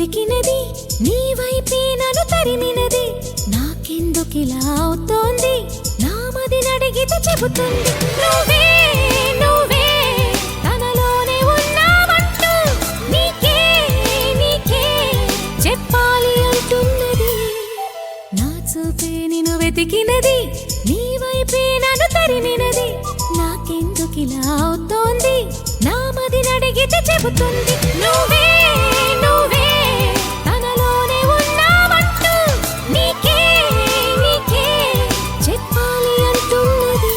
వెతికినది నీ వైపే నన్ను తరిమినది నాకెందుకిలా అవుతోంది నా మది నడిగితే చెబుతుంది నువ్వే నువ్వే తనలోనే ఉన్నావంటూ నీకే నీకే చెప్పాలి అంటున్నది నా చూపే నిన్ను వెతికినది నీ వైపే నన్ను తరిమినది నాకెందుకిలా అవుతోంది నా మది నడిగితే చెబుతుంది నువ్వే నువ్వే తనలోనే ఉన్నావంటూ నీకే నీకే చెప్పాలి అంటున్నది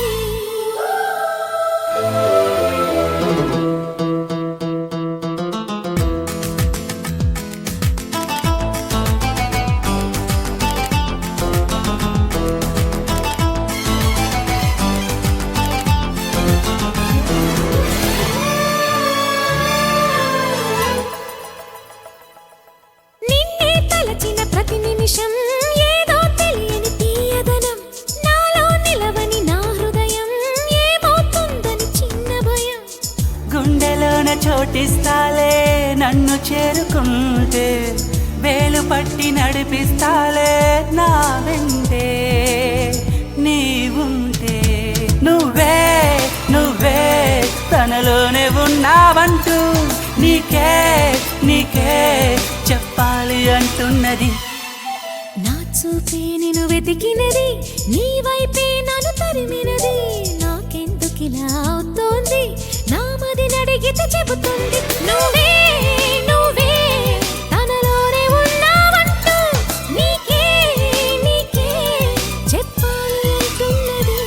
నిన్నే తలచిన ప్రతి నిమిషం ఏదో తెలియని తీయదనం నాలో నిలవని నా హృదయం ఏమవుతుందని చిన్న భయం గుండెలోన చోటిస్తాలే నన్ను చేరుకుంటే వేలు పట్టి నడిపిస్తాలే నా వెంటే నీవుంటే నువ్వే నువ్వే తనలోనే ఉన్నావంటూ నీకే నీకే చెప్పాలి అంటున్నది నా చూపే నిన్ను వెతికినది నీ వైపే నన్ను తరిమినది నాకెందుకిలా అవుతోంది నా మది నడిగితే చెబుతుంది నువ్వే నువ్వే తనలోనే ఉన్నావంటూ నీకే నీకే చెప్పాలి అంటున్నది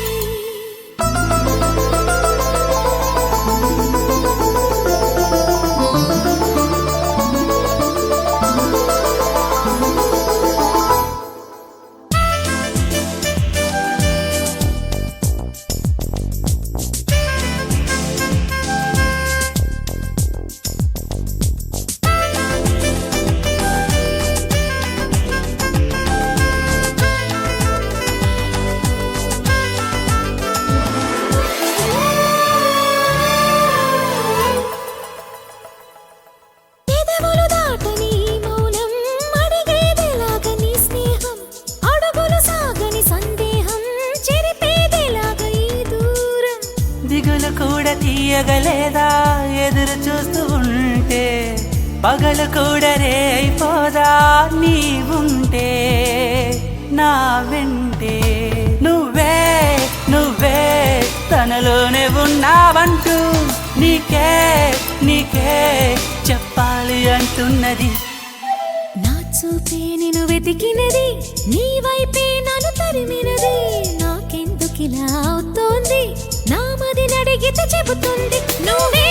పెదవులు దాటని మౌనం అడిగేదెలాగ నీ స్నేహం అడుగులు సాగని సందేహం చెరిపేదెలాగ ఈ దూరం దిగులు కూడా తీయగలేదా ఎదురు చూస్తూ ఉంటే పగలు కూడా రే అయిపోదా నీవుంటే నా వెంటే నువ్వే నువ్వే తనలోనే ఉన్నావంటూ నీకే నీకే చెప్పాలి అంటున్నది నా చూపే నిన్ను వెతికినది నీ వైపే నన్ను తరిమినది నాకెందుకిలా అవుతోంది నా మది నడిగితే చెబుతుంది నువ్వే